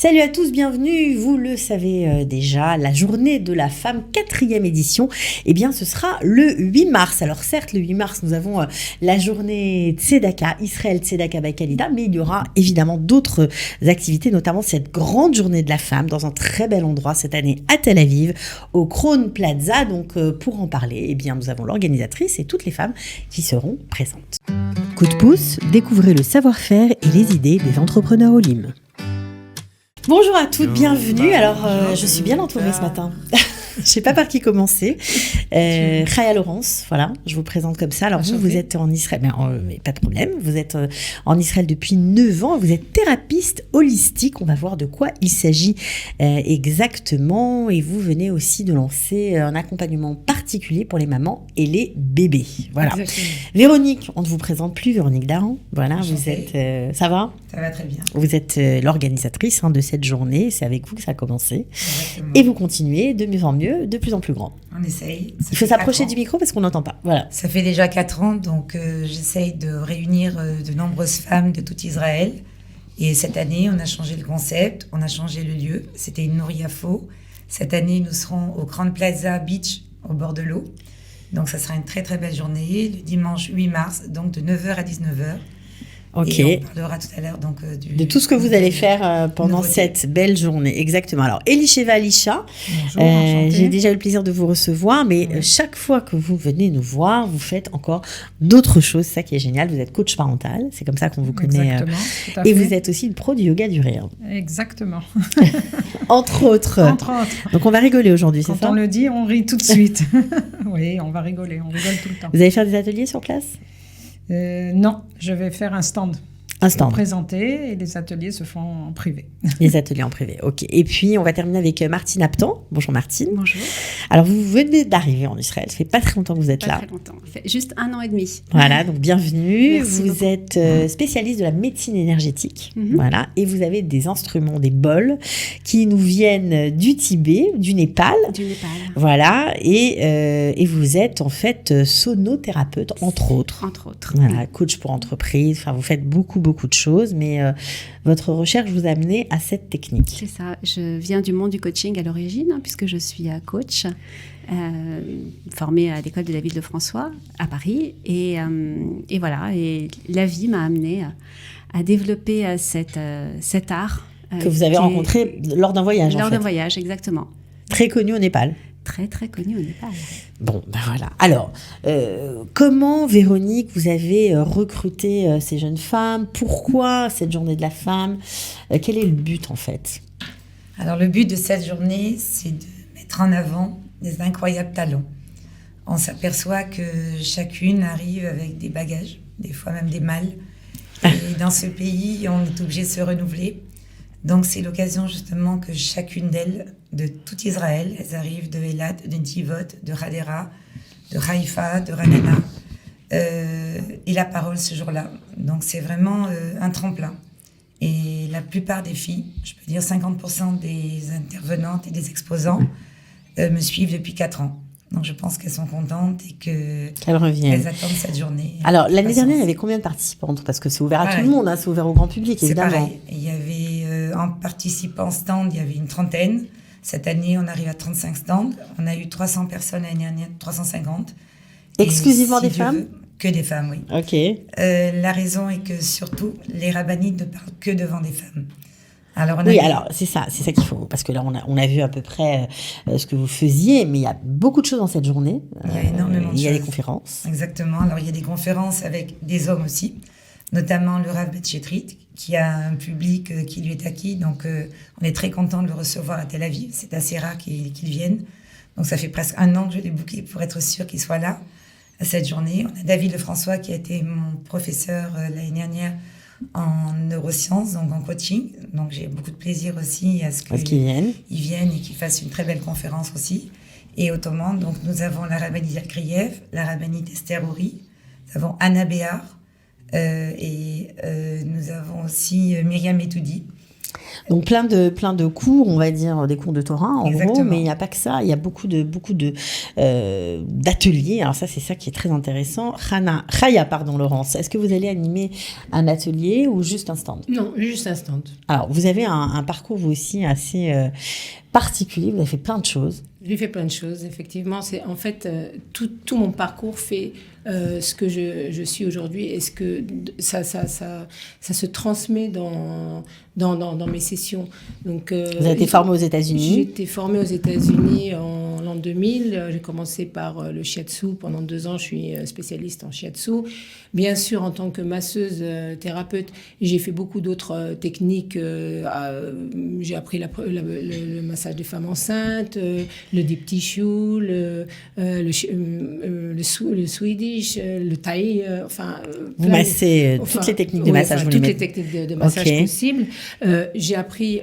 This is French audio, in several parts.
Salut à tous, bienvenue. Vous le savez déjà, la journée de la femme, 4e édition, eh bien ce sera le 8 mars. Alors certes, le 8 mars, nous avons la journée Tzedaka, Israël Tzedaka by Kalida, mais il y aura évidemment d'autres activités, notamment cette grande journée de la femme dans un très bel endroit cette année à Tel Aviv, au Crown Plaza. Donc pour en parler, eh bien nous avons l'organisatrice et toutes les femmes qui seront présentes. Coup de pouce, découvrez le savoir-faire et les idées des entrepreneurs au LIM. Bonjour à toutes, bienvenue. Alors, je suis bien entourée ce matin. Je ne sais pas par qui commencer. Chaya Laurence, voilà, je vous présente comme ça. Alors, vous êtes en Israël, mais pas de problème. Vous êtes en Israël depuis 9 ans. Vous êtes thérapeute holistique. On va voir de quoi il s'agit exactement. Et vous venez aussi de lancer un accompagnement particulier pour les mamans et les bébés. Voilà. Exactement. Véronique, on ne vous présente plus, Véronique Daran. Voilà, vous êtes. Ça va ? Ça va très bien. Vous êtes l'organisatrice de cette journée. C'est avec vous que ça a commencé. Exactement. Et vous continuez de mieux en mieux, de plus en plus grand. On essaye. Il faut s'approcher du micro parce qu'on n'entend pas. Voilà. Ça fait déjà 4 ans, donc j'essaye de réunir de nombreuses femmes de tout Israël. Et cette année, on a changé le concept, on a changé le lieu. C'était une Noriafo. Cette année, nous serons au Crown Plaza Beach, au bord de l'eau. Donc, ça sera une très, très belle journée, le dimanche 8 mars, donc de 9h à 19h. Ok. Et on parlera tout à l'heure donc, de tout ce que vous allez faire pendant cette belle journée. Exactement. Alors, Elisheva Alisha, j'ai déjà eu le plaisir de vous recevoir, mais chaque fois que vous venez nous voir, vous faites encore d'autres choses. C'est ça qui est génial. Vous êtes coach parental, c'est comme ça qu'on vous connaît. Exactement, tout à et fait. Vous êtes aussi une pro du yoga du rire. Exactement. Entre autres. Donc, on va rigoler aujourd'hui, c'est ça ? Quand on le dit, on rit tout de suite. Oui, on va rigoler, on rigole tout le temps. Vous allez faire des ateliers sur place ? Non, je vais faire un stand. Un stand. Présenter et les ateliers se font en privé. Les ateliers en privé, ok. Et puis, on va terminer avec Martine Aptan. Bonjour Martine. Bonjour. Alors, vous venez d'arriver en Israël. Ça fait pas très longtemps que vous êtes là. Pas très longtemps. Ça fait juste 1 an et demi. Voilà, donc bienvenue. Merci vous beaucoup. êtes spécialiste de la médecine énergétique. Voilà. Et vous avez des instruments, des bols qui nous viennent du Tibet, du Népal. Du Népal. Voilà. Et vous êtes en fait sonothérapeute, entre autres. Entre autres. Voilà, coach pour entreprise. Enfin, vous faites beaucoup de choses, mais votre recherche vous a amené à cette technique. C'est ça. Je viens du monde du coaching à l'origine, puisque je suis coach, formée à l'école de la ville de François, à Paris. Et voilà. Et la vie m'a amenée à développer cet art. Que vous avez rencontré lors d'un voyage, Lors d'un voyage, exactement. Très connu au Népal. Très, très connu au Népal. Bon, ben voilà. Alors, comment, Véronique, vous avez recruté ces jeunes femmes ? Pourquoi cette journée de la femme ? Quel est le but, en fait ? Alors, le but de cette journée, c'est de mettre en avant des incroyables talents. On s'aperçoit que chacune arrive avec des bagages, des fois même des mâles. Et dans ce pays, on est obligé de se renouveler. Donc, c'est l'occasion justement que chacune d'elles, de tout Israël, elles arrivent de Eilat, de Netivot, de Hadera, de Haïfa, de Ranana, et la parole ce jour-là. Donc, c'est vraiment un tremplin. Et la plupart des filles, je peux dire 50% des intervenantes et des exposants, me suivent depuis 4 ans. Donc, je pense qu'elles sont contentes et qu'elles reviennent. Elles attendent cette journée. Alors, l'année dernière, il y avait combien de participantes ? Parce que c'est ouvert à tout le monde, c'est ouvert au grand public, évidemment. C'est pareil. Il y avait, en participant stand, il y avait une trentaine. Cette année, on arrive à 35 stands. On a eu 300 personnes l'année dernière, 350. Exclusivement des femmes ? Que des femmes, oui. Ok. La raison est que, surtout, les rabbinites ne parlent que devant des femmes. Alors, alors c'est ça qu'il faut, parce que là on a vu à peu près ce que vous faisiez, mais il y a beaucoup de choses dans cette journée. Il y a énormément de choses. Il y a des conférences. Exactement. Alors il y a des conférences avec des hommes aussi, notamment le Rav Betchetrit, qui a un public qui lui est acquis. Donc on est très content de le recevoir à Tel Aviv. C'est assez rare qu'il vienne. Donc ça fait presque 1 an que je l'ai booké pour être sûr qu'il soit là à cette journée. On a David Lefrançois qui a été mon professeur l'année dernière en neurosciences, donc en coaching. Donc j'ai beaucoup de plaisir aussi à ce qu'ils viennent et qu'ils fassent une très belle conférence aussi. Et autrement, donc nous avons la rabbinite Yakriev, la rabbinite Esther Ouri, nous avons Anna Béard et nous avons aussi Myriam Etoudi. Donc plein de cours, on va dire des cours de Torah en gros, Exactement. mais il n'y a pas que ça, il y a beaucoup d'ateliers. Alors ça, c'est ça qui est très intéressant. Chaya, Laurence, est-ce que vous allez animer un atelier ou juste un stand? Non, juste un stand. Alors vous avez un parcours vous aussi assez particulier, vous avez fait plein de choses. J'ai fait plein de choses, effectivement. C'est en fait tout mon parcours fait ce que je suis aujourd'hui et ce que ça se transmet dans mes sessions. Donc, Vous avez été formée aux États-Unis. J'ai été formée aux États-Unis en l'an 2000. J'ai commencé par le shiatsu. Pendant 2 ans, je suis spécialiste en shiatsu. Bien sûr, en tant que masseuse thérapeute, j'ai fait beaucoup d'autres techniques. J'ai appris le massage des femmes enceintes, le deep tissue, le Swedish, le Thai, Vous massez toutes les techniques de massage. Toutes les techniques de massage Okay. possibles. J'ai appris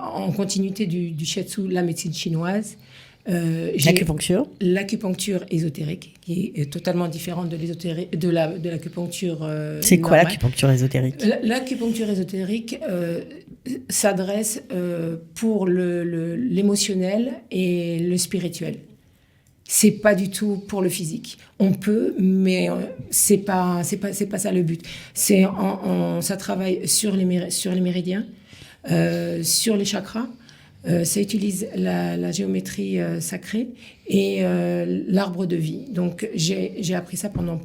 en continuité du shiatsu, la médecine chinoise. L'acupuncture. L'acupuncture ésotérique, qui est totalement différente de l'acupuncture C'est quoi normale. l'acupuncture ésotérique? L'acupuncture ésotérique s'adresse pour l'émotionnel et le spirituel. C'est pas du tout pour le physique. On peut, mais c'est pas ça le but. Ça travaille sur les méridiens, sur les chakras. Ça utilise la géométrie sacrée et l'arbre de vie. Donc, j'ai appris ça pendant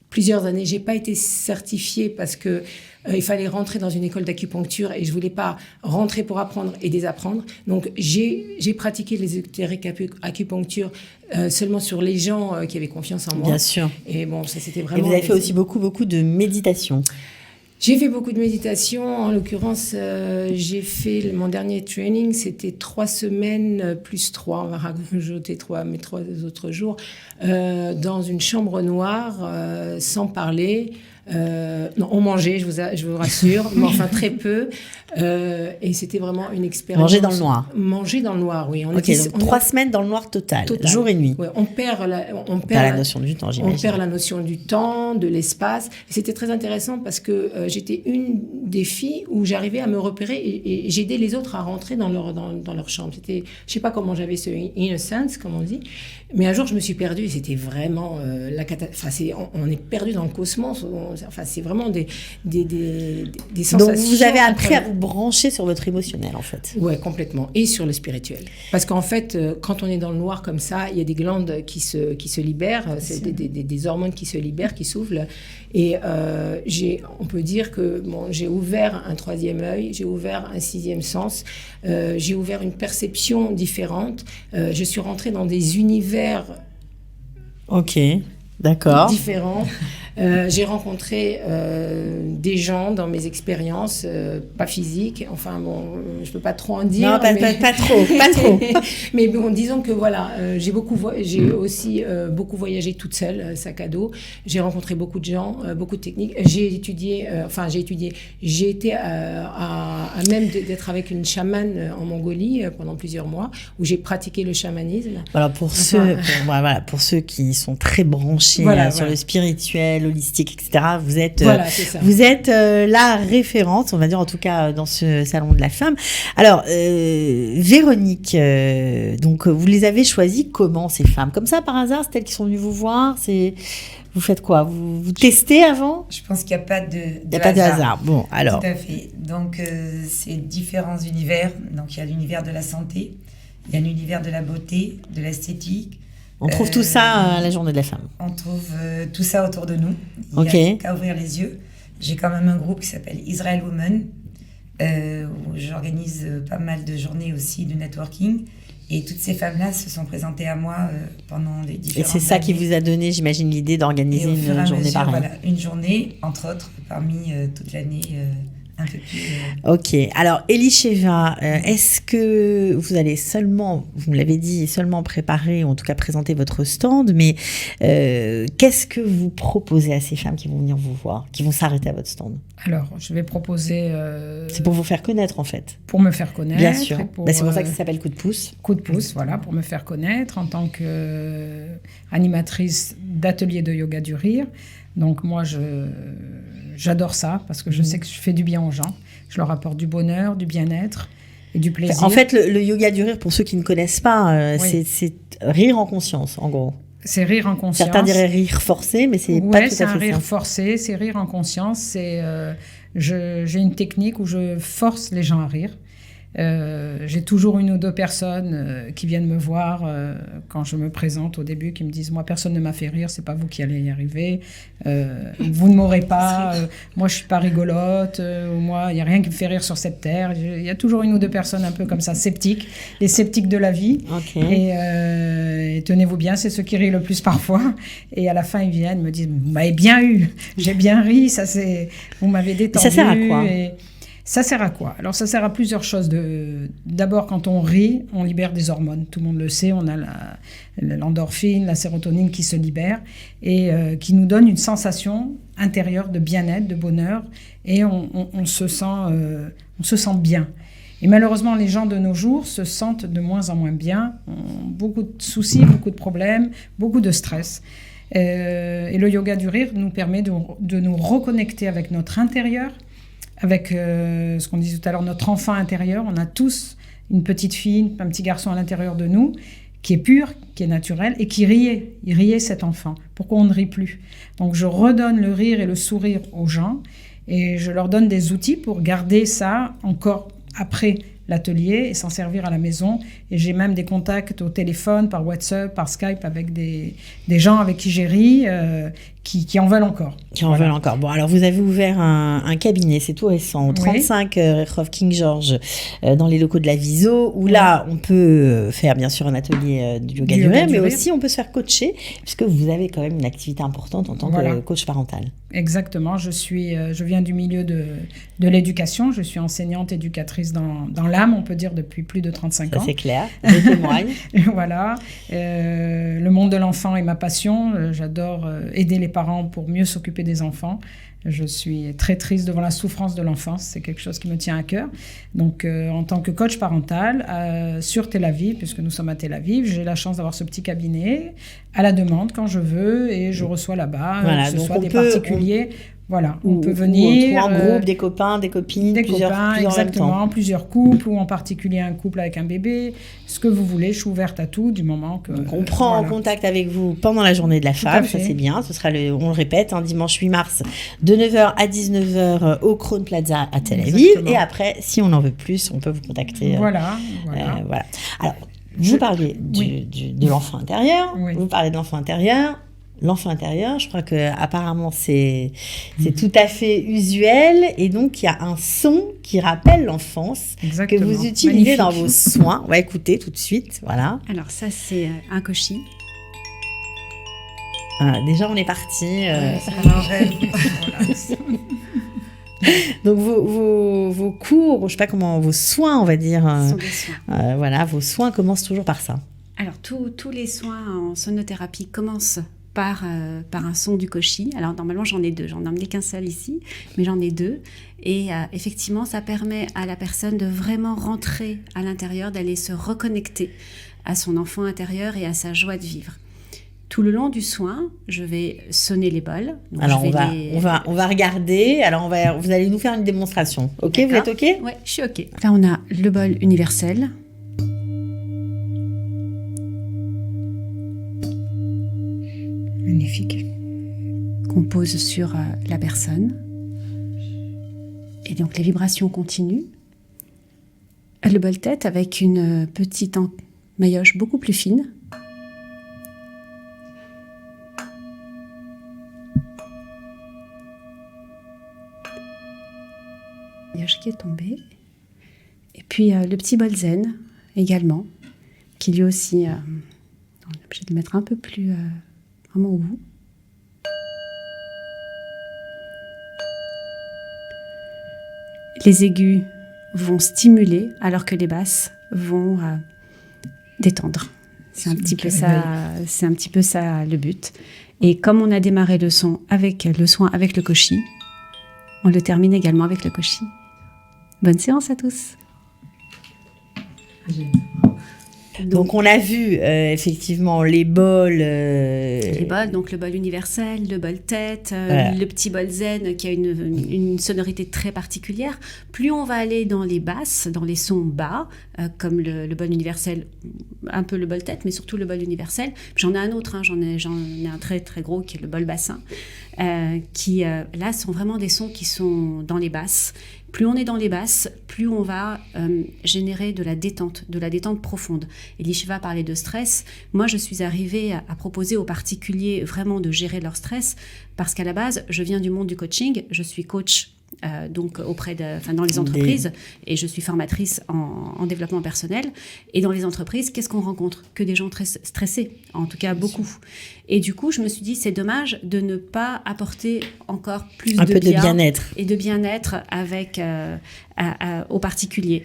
plusieurs années. J'ai pas été certifiée parce que il fallait rentrer dans une école d'acupuncture et je voulais pas rentrer pour apprendre et désapprendre. Donc, j'ai pratiqué l'ésotérique acupuncture seulement sur les gens qui avaient confiance en moi. Bien sûr. Et bon, ça c'était vraiment... Et vous avez fait aussi beaucoup de méditation. J'ai fait beaucoup de méditation. En l'occurrence, j'ai fait mon dernier training, c'était 3 semaines plus 3, on va rajouter 3 autres jours, dans une chambre noire, sans parler. Non, on mangeait, je vous rassure, mais enfin très peu. Et c'était vraiment une expérience. Manger dans le noir. Manger dans le noir, oui. Donc 3 semaines dans le noir total, jour et nuit. Ouais, on perd la notion du temps, j'imagine. On perd la notion du temps, de l'espace. Et c'était très intéressant parce que j'étais une des filles où j'arrivais à me repérer et j'aidais les autres à rentrer dans leur chambre. C'était, je sais pas comment j'avais ce innocence, comme on dit, mais un jour je me suis perdue et c'était vraiment la catastrophe. Enfin, on est perdu dans le cosmos. Enfin, c'est vraiment des sensations. Donc vous avez appris à vous brancher sur votre émotionnel, en fait. Ouais, complètement. Et sur le spirituel. Parce qu'en fait, quand on est dans le noir comme ça, il y a des glandes qui se libèrent, c'est des hormones qui se libèrent, qui s'ouvrent. Et on peut dire que j'ai ouvert un 3e œil, j'ai ouvert un 6e sens, j'ai ouvert une perception différente. Je suis rentrée dans des univers différents. J'ai rencontré des gens dans mes expériences, pas physiques, enfin bon, je peux pas trop en dire. Non, pas trop. Mais bon, disons que voilà, j'ai aussi beaucoup voyagé toute seule, sac à dos. J'ai rencontré beaucoup de gens, beaucoup de techniques. J'ai été à même d'être avec une chamane en Mongolie pendant plusieurs mois, où j'ai pratiqué le chamanisme. Voilà, pour ceux qui sont très branchés sur le spirituel, holistique, etc. Vous êtes la référence, on va dire en tout cas dans ce salon de la femme. Alors Véronique, donc vous les avez choisies comment ces femmes? Comme ça par hasard, c'est elles qui sont venues vous voir? Vous faites quoi? Vous testez avant? Je pense qu'il n'y a pas de hasard. Bon, alors. Tout à fait. Donc c'est différents univers. Donc il y a l'univers de la santé, il y a l'univers de la beauté, de l'esthétique. On trouve tout ça à la journée de la femme. On trouve tout ça autour de nous. Il n'y a qu'à ouvrir les yeux. J'ai quand même un groupe qui s'appelle Israel Women, où j'organise pas mal de journées aussi de networking. Et toutes ces femmes-là se sont présentées à moi pendant les différentes années. Et c'est ça qui vous a donné, j'imagine, l'idée d'organiser une journée pareille. Voilà, une journée, entre autres, parmi toute l'année. Un peu plus, Ok. Alors, Elisheva, est-ce que vous allez seulement, vous me l'avez dit, seulement préparer, ou en tout cas présenter votre stand, mais qu'est-ce que vous proposez à ces femmes qui vont venir vous voir, qui vont s'arrêter à votre stand? Alors, je vais proposer... C'est pour vous faire connaître, en fait. Pour me faire connaître. Bien sûr. C'est pour ça que ça s'appelle Coup de pouce. Coup de pouce, voilà, pour me faire connaître en tant qu'animatrice d'atelier de yoga du rire. Donc moi, j'adore ça parce que je sais que je fais du bien aux gens. Je leur apporte du bonheur, du bien-être et du plaisir. En fait, le yoga du rire, pour ceux qui ne connaissent pas, Oui. c'est rire en conscience, en gros. C'est rire en conscience. Certains diraient rire forcé, mais c'est pas tout à fait c'est un rire ça. forcé, c'est rire en conscience. J'ai une technique où je force les gens à rire. J'ai toujours une ou deux personnes qui viennent me voir quand je me présente au début, qui me disent moi personne ne m'a fait rire, c'est pas vous qui allez y arriver, vous ne m'aurez pas, moi je suis pas rigolote, ou moi il y a rien qui me fait rire sur cette terre. Il y a toujours une ou deux personnes un peu comme ça, sceptiques, les sceptiques de la vie. Ok. Et tenez-vous bien, c'est ceux qui rient le plus parfois. Et à la fin ils viennent me disent vous m'avez bien eu, j'ai bien ri, vous m'avez détendu. Ça sert à quoi? Ça sert à quoi? Alors, ça sert à plusieurs choses. D'abord, quand on rit, on libère des hormones. Tout le monde le sait, on a l'endorphine, la sérotonine qui se libèrent et qui nous donne une sensation intérieure de bien-être, de bonheur. Et on se sent bien. Et malheureusement, les gens de nos jours se sentent de moins en moins bien, ont beaucoup de soucis, beaucoup de problèmes, beaucoup de stress. Et le yoga du rire nous permet de nous reconnecter avec notre intérieur, avec ce qu'on disait tout à l'heure, notre enfant intérieur. On a tous une petite fille, un petit garçon à l'intérieur de nous, qui est pur, qui est naturel, et qui riait. Il riait, cet enfant. Pourquoi on ne rit plus? Donc je redonne le rire et le sourire aux gens, et je leur donne des outils pour garder ça encore après l'atelier et s'en servir à la maison. Et j'ai même des contacts au téléphone, par WhatsApp, par Skype, avec des gens avec qui j'ai ri, qui en veulent encore. Qui en veulent encore. Bon, alors vous avez ouvert un cabinet, c'est tout récent, au 35 Rehrov King George, dans les locaux de la Viso, où là, on peut faire bien sûr un atelier du yoga du rire, mais aussi on peut se faire coacher, puisque vous avez quand même une activité importante en tant que coach parental. Exactement, je viens du milieu de l'éducation, je suis enseignante éducatrice dans l'âme, on peut dire, depuis plus de 35 ans. Ça c'est clair, je témoigne. Voilà, le monde de l'enfant est ma passion, j'adore aider les parents pour mieux s'occuper des enfants. Je suis très triste devant la souffrance de l'enfance, c'est quelque chose qui me tient à cœur. Donc, en tant que coach parental sur Tel Aviv, puisque nous sommes à Tel Aviv, j'ai la chance d'avoir ce petit cabinet à la demande quand je veux et je reçois là-bas, que ce soit des particuliers. Voilà, on peut venir. Ou en groupe, des copains, des copines, plusieurs exactement, plusieurs couples, ou en particulier un couple avec un bébé, ce que vous voulez, je suis ouverte à tout du moment que... Donc on prend en contact avec vous pendant la journée de la femme, ça c'est bien, ce sera on le répète, dimanche 8 mars, de 9h à 19h au Crown Plaza à Tel Aviv, et après, si on en veut plus, on peut vous contacter. Voilà. Alors, vous parlez de l'enfant intérieur, vous parlez de l'enfant intérieur. L'enfant intérieur, je crois que apparemment c'est tout à fait usuel, et donc il y a un son qui rappelle l'enfance que vous utilisez dans vos soins. On va écouter tout de suite, voilà. Alors ça c'est un koshi. Déjà on est parti. C'est un rêve. Donc vos cours, je sais pas comment, vos soins, on va dire. Ce sont des soins. Voilà, vos soins commencent toujours par ça. Alors tous les soins en sonothérapie commencent par un son du koshi. Alors normalement j'en ai deux, j'en ai emmené qu'un seul ici, mais j'en ai deux. Et effectivement ça permet à la personne de vraiment rentrer à l'intérieur, d'aller se reconnecter à son enfant intérieur et à sa joie de vivre. Tout le long du soin, je vais sonner les bols. Donc alors on va regarder. Alors vous allez nous faire une démonstration. Ok, vous êtes ok? Ouais, je suis ok. Là on a le bol universel. Magnifique. Qu'on pose sur la personne. Et donc les vibrations continuent. Le bol tête avec une petite maillotche beaucoup plus fine. Maillotche qui est tombée. Et puis le petit bol zen également, qui lui aussi, on est obligé de le mettre un peu plus vraiment au bout. Les aigus vont stimuler alors que les basses vont détendre. C'est un petit peu ça le but. Et comme on a démarré le soin avec le koshi, on le termine également avec le koshi. Bonne séance à tous. Donc on a vu effectivement les bols. Les bols, donc le bol universel, le bol tête, Voilà. le petit bol zen qui a une sonorité très particulière. Plus on va aller dans les basses, dans les sons bas, comme le bol universel, un peu le bol tête, mais surtout le bol universel. J'en ai un autre, hein, j'en ai un très très gros qui est le bol bassin, qui là sont vraiment des sons qui sont dans les basses. Plus on est dans les basses, plus on va générer de la détente profonde. Elie parlait de stress. Moi, je suis arrivée à proposer aux particuliers vraiment de gérer leur stress parce qu'à la base, je viens du monde du coaching. Je suis coach donc dans les entreprises et je suis formatrice en développement personnel. Et dans les entreprises, qu'est-ce qu'on rencontre? Que des gens très stressés, en tout cas beaucoup. Et du coup, je me suis dit, c'est dommage de ne pas apporter encore plus Un peu de bien-être. Et de bien-être avec aux particuliers.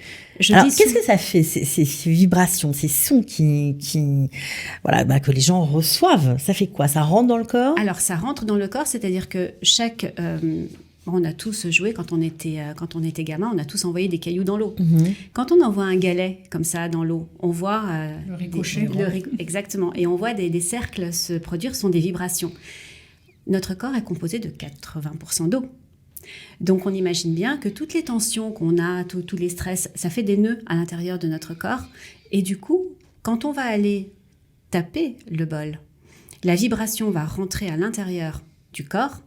Alors, qu'est-ce que ça fait, ces vibrations, ces sons que les gens reçoivent? Ça fait quoi? Ça rentre dans le corps? Alors, ça rentre dans le corps, c'est-à-dire que on a tous joué quand on était gamin, on a tous envoyé des cailloux dans l'eau. Mhm. Quand on envoie un galet comme ça dans l'eau, on voit Le ricochet. exactement, et on voit des cercles se produire, ce sont des vibrations. Notre corps est composé de 80% d'eau. Donc on imagine bien que toutes les tensions qu'on a, tous les stress, ça fait des nœuds à l'intérieur de notre corps. Et du coup, quand on va aller taper le bol, la vibration va rentrer à l'intérieur du corps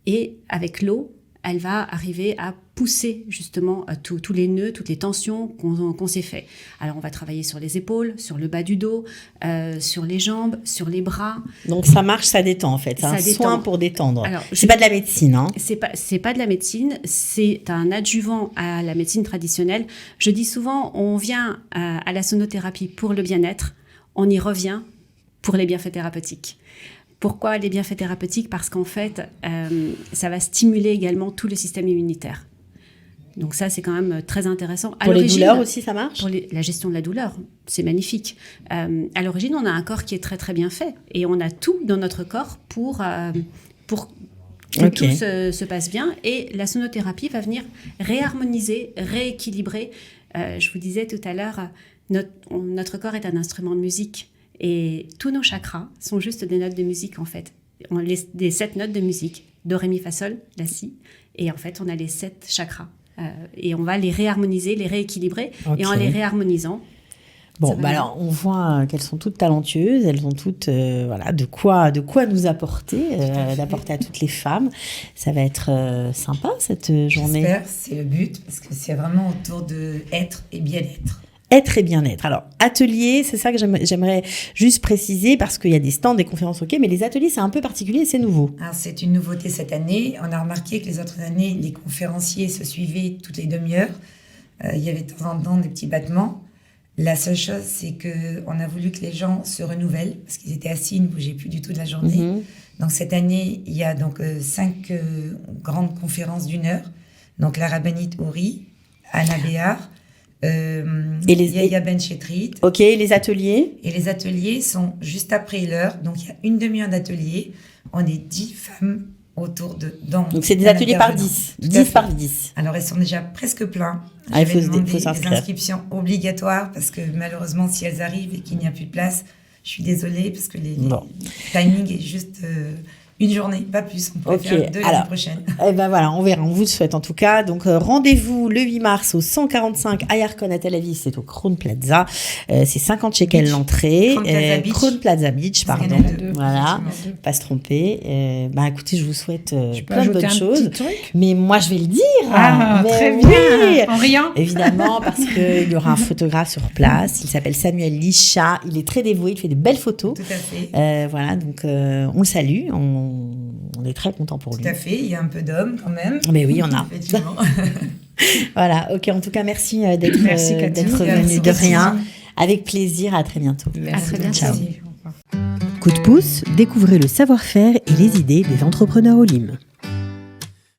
et avec l'eau, elle va arriver à pousser justement tous les nœuds, toutes les tensions qu'on s'est fait. Alors on va travailler sur les épaules, sur le bas du dos, sur les jambes, sur les bras. Donc ça marche, ça détend en fait. C'est un soin pour détendre. Alors, c'est pas de la médecine, hein. C'est pas de la médecine, c'est un adjuvant à la médecine traditionnelle. Je dis souvent, on vient à la sonothérapie pour le bien-être, on y revient pour les bienfaits thérapeutiques. Pourquoi les bienfaits thérapeutiques? Parce qu'en fait, ça va stimuler également tout le système immunitaire. Donc ça, c'est quand même très intéressant. Pour les douleurs aussi, ça marche? Pour la gestion de la douleur, c'est magnifique. À l'origine, on a un corps qui est très très bien fait. Et on a tout dans notre corps pour que tout se passe bien. Et la sonothérapie va venir réharmoniser, rééquilibrer. Je vous disais tout à l'heure, notre corps est un instrument de musique. Et tous nos chakras sont juste des notes de musique, en fait. Des 7 notes de musique. Do, ré, mi, fa, sol, la, si. Et en fait, on a les 7 chakras. Et on va les réharmoniser, les rééquilibrer. Okay. Et en les réharmonisant... Bon, alors, on voit qu'elles sont toutes talentueuses. Elles ont toutes de quoi nous apporter, d'apporter à toutes les femmes. Ça va être sympa, cette journée. J'espère, c'est le but, parce que c'est vraiment autour de être et bien-être. Être et bien-être. Alors, atelier, c'est ça que j'aimerais juste préciser parce qu'il y a des stands, des conférences, ok, mais les ateliers, c'est un peu particulier, c'est nouveau. Alors, c'est une nouveauté cette année. On a remarqué que les autres années, les conférenciers se suivaient toutes les demi-heures. Il y avait de temps en temps des petits battements. La seule chose, c'est qu'on a voulu que les gens se renouvellent parce qu'ils étaient assis, ils ne bougeaient plus du tout de la journée. Mm-hmm. Donc, cette année, il y a donc 5 grandes conférences d'1 heure. Donc, la rabbinite Ouri, Anna Béard, Yaya Ben Chetrit. Ok, les ateliers. Et les ateliers sont juste après l'heure. Donc, il y a une demi-heure d'atelier. On est 10 femmes autour de... Donc, c'est des ateliers par 10. 10 par 10. Alors, ils sont déjà presque pleins. Il faut des s'inscrire. Inscriptions obligatoires parce que malheureusement, si elles arrivent et qu'il n'y a plus de place, je suis désolée parce que le timing est juste... une journée, pas plus. On pourrait faire 2 l'année prochaine. Eh ben voilà, on verra. On vous le souhaite en tout cas. Donc rendez-vous le 8 mars au 145 Ayarkon à Tel Aviv. C'est au Crown Plaza. C'est 50 shekels l'entrée. Crown Plaza Beach, pardon. Voilà, pas se tromper. Écoutez, je vous souhaite plein de bonnes choses. Mais moi, je vais le dire. Ah, très bien. En riant. Évidemment, parce qu'il y aura un photographe sur place. Il s'appelle Samuel Lisha. Il est très dévoué. Il fait de belles photos. Tout à fait. Voilà, donc on le salue. On est très content pour lui. Tout à fait, il y a un peu d'hommes quand même. Mais oui, on a. Effectivement. Voilà, ok, en tout cas, merci d'être venu de rien. Avec plaisir, à très bientôt. Merci. À très bientôt. Ciao. Coup de pouce, découvrez le savoir-faire et les idées des entrepreneurs Olim.